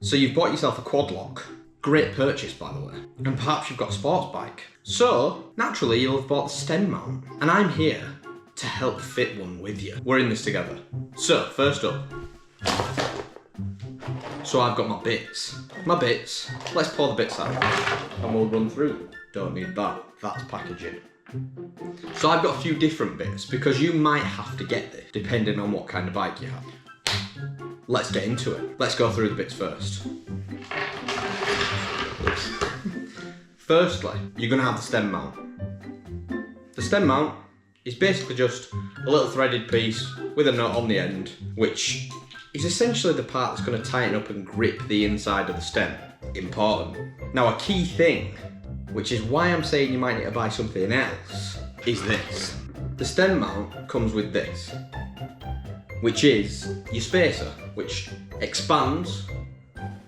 So you've bought yourself a quad lock. Great purchase, by the way. And perhaps you've got a sports bike. So, naturally, you'll have bought the stem mount. And I'm here to help fit one with you. We're in this together. So, first up. So I've got my bits. Let's pour the bits out and we'll run through them. Don't need that. That's packaging. So I've got a few different bits because you might have to get this depending on what kind of bike you have. Let's get into it. Let's go through the bits first. Firstly, you're going to have the stem mount. The stem mount is basically just a little threaded piece with a nut on the end, which is essentially the part that's going to tighten up and grip the inside of the stem. Important. Now, a key thing, which is why I'm saying you might need to buy something else, is this. The stem mount comes with this, which is your spacer, which expands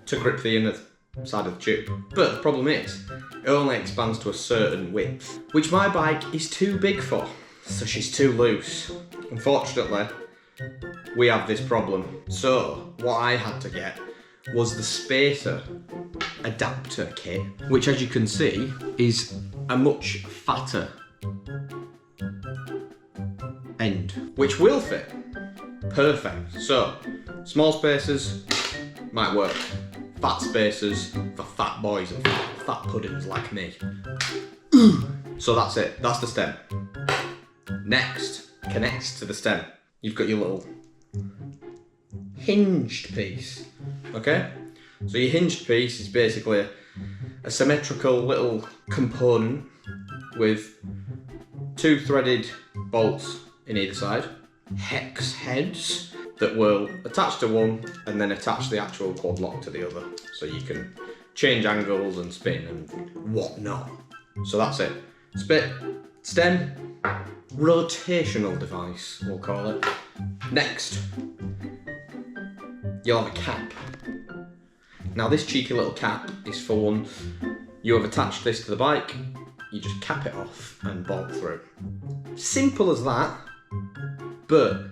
to grip the inner side of the tube. But the problem is, it only expands to a certain width, which my bike is too big for, so she's too loose. Unfortunately, we have this problem. So, what I had to get was the spacer adapter kit, which as you can see, is a much fatter end, which will fit. Perfect. So, small spacers might work. Fat spacers for fat boys and fat puddings like me. So that's it, that's the stem. Next, connects to the stem. You've got your little hinged piece, okay? So your hinged piece is basically a symmetrical little component with two threaded bolts in either side, hex heads that will attach to one and then attach the actual quad lock to the other, so you can change angles and spin and whatnot. So that's it. Stem, rotational device, we'll call it. Next, you'll have a cap. Now this cheeky little cap is for when you have attached this to the bike, you just cap it off and bolt through. Simple as that, but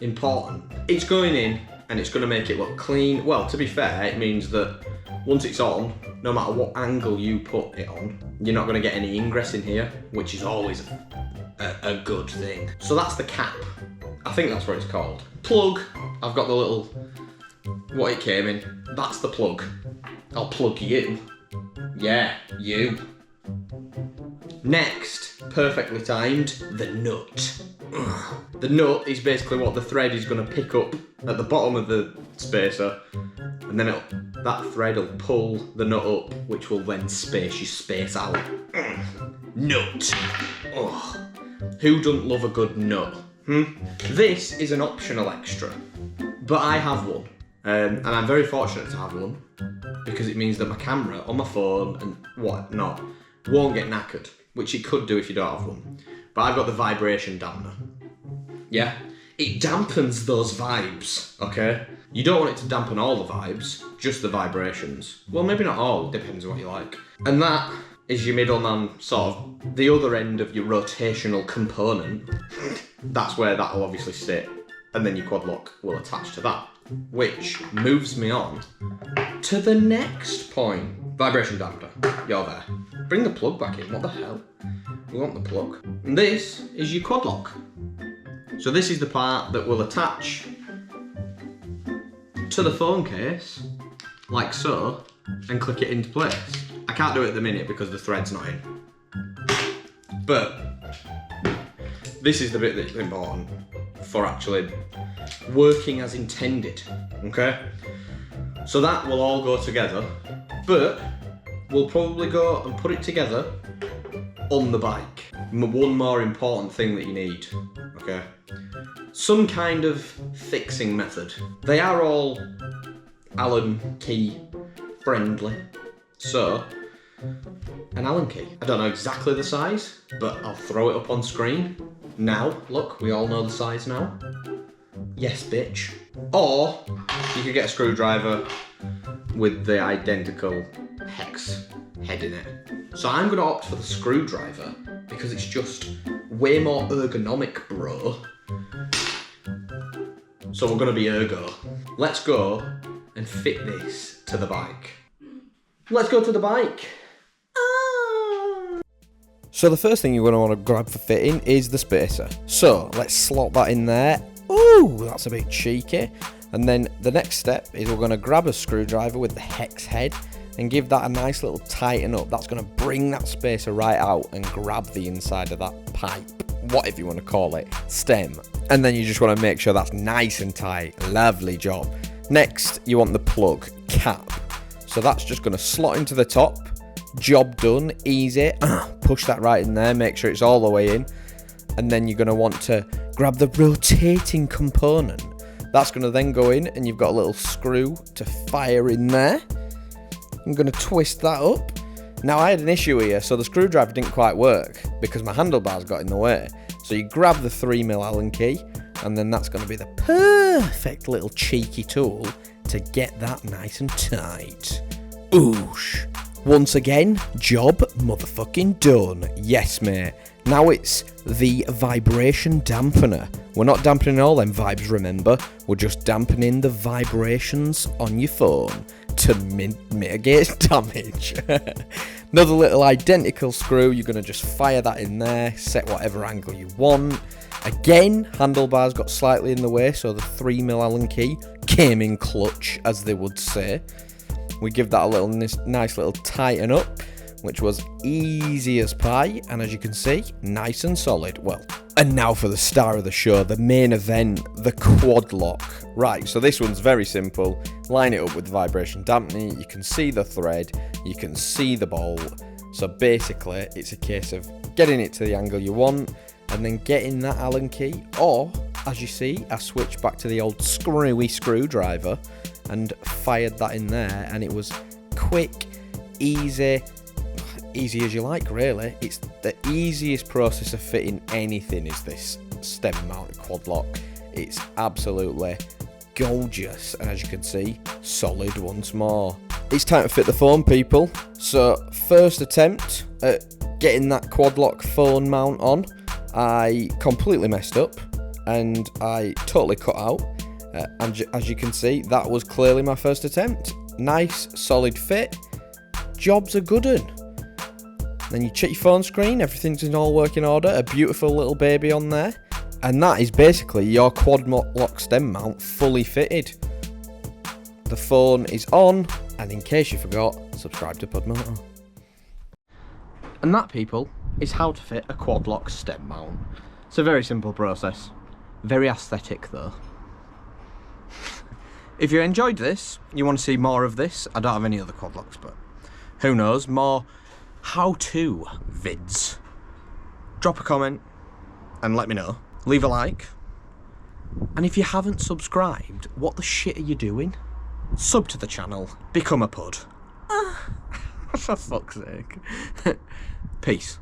important. It's going in and it's going to make it look clean. Well, to be fair, it means that once it's on, no matter what angle you put it on, you're not going to get any ingress in here, which is always a good thing. So that's the cap. I think that's what it's called. Plug. I've got the little, what it came in. That's the plug. I'll plug you. Yeah, you. Next, perfectly timed, the nut. The nut is basically what the thread is going to pick up at the bottom of the spacer, and then that thread will pull the nut up, which will then space your space out. Nut. Oh, who doesn't love a good nut? This is an optional extra, but I have one, and I'm very fortunate to have one because it means that my camera on my phone and whatnot won't get knackered, which it could do if you don't have one. But I've got the vibration dampener. Yeah, it dampens those vibes, okay? You don't want it to dampen all the vibes, just the vibrations. Well, maybe not all, depends on what you like. And that is your middleman, sort of the other end of your rotational component. That's where that'll obviously sit. And then your quad lock will attach to that, which moves me on to the next point. Vibration dampener, you're there. Bring the plug back in, what the hell? We want the plug. And this is your quad lock. So this is the part that will attach to the phone case, like so, and click it into place. I can't do it at the minute because the thread's not in. But this is the bit that's important for actually working as intended, okay? So that will all go together, but we'll probably go and put it together on the bike. One more important thing that you need, okay? Some kind of fixing method. They are all Allen key friendly. So, an Allen key. I don't know exactly the size, but I'll throw it up on screen. Now, look, we all know the size now. Yes, bitch. Or, you could get a screwdriver with the identical hex head in it. So I'm gonna opt for the screwdriver because it's just way more ergonomic, bro. So we're gonna be ergo. Let's go and fit this to the bike. Let's go to the bike. So the first thing you're going to want to grab for fitting is the spacer. So let's slot that in there. Ooh, that's a bit cheeky. And then the next step is we're going to grab a screwdriver with the hex head and give that a nice little tighten up. That's going to bring that spacer right out and grab the inside of that pipe, whatever you want to call it, stem. And then you just want to make sure that's nice and tight. Lovely job. Next, you want the plug cap. So that's just going to slot into the top. Job done, easy. Push that right in there, make sure it's all the way in. And then you're going to want to grab the rotating component. That's going to then go in, and you've got a little screw to fire in there. I'm going to twist that up. Now I had an issue here, so the screwdriver didn't quite work because my handlebars got in the way. So you grab the 3mm Allen key, and then that's going to be the perfect little cheeky tool to get that nice and tight. Oosh. Once again, job motherfucking done. Yes, mate. Now it's the vibration dampener. We're not dampening all them vibes, remember? We're just dampening the vibrations on your phone to mitigate damage. Another little identical screw. You're going to just fire that in there, set whatever angle you want. Again, handlebars got slightly in the way, so the 3mm Allen key came in clutch, as they would say. We give that a little nice little tighten up, which was easy as pie, and as you can see, nice and solid. Well, and now for the star of the show, the main event, the quad lock. Right, so this one's very simple. Line it up with the vibration dampener. You can see the thread, you can see the bolt. So basically, it's a case of getting it to the angle you want, and then getting that Allen key, or, as you see, I switched back to the old screwy screwdriver and fired that in there, and it was quick, easy as you like, really. It's the easiest process of fitting anything is this stem mounted quad lock. It's absolutely gorgeous, and as you can see, solid once more. It's time to fit the phone, people. So first attempt at getting that quad lock phone mount on, I completely messed up and I totally cut out. And as you can see, that was clearly my first attempt. Nice, solid fit. Job's a good one. Then you check your phone screen, everything's in all working order. A beautiful little baby on there. And that is basically your quad lock stem mount fully fitted. The phone is on, and in case you forgot, subscribe to Pud Motor. And that, people, is how to fit a quad lock stem mount. It's a very simple process. Very aesthetic, though. If you enjoyed this, you want to see more of this, I don't have any other quad locks, but who knows, more how-to vids. Drop a comment and let me know. Leave a like. And if you haven't subscribed, what the shit are you doing? Sub to the channel, become a pud. For fuck's sake. Peace.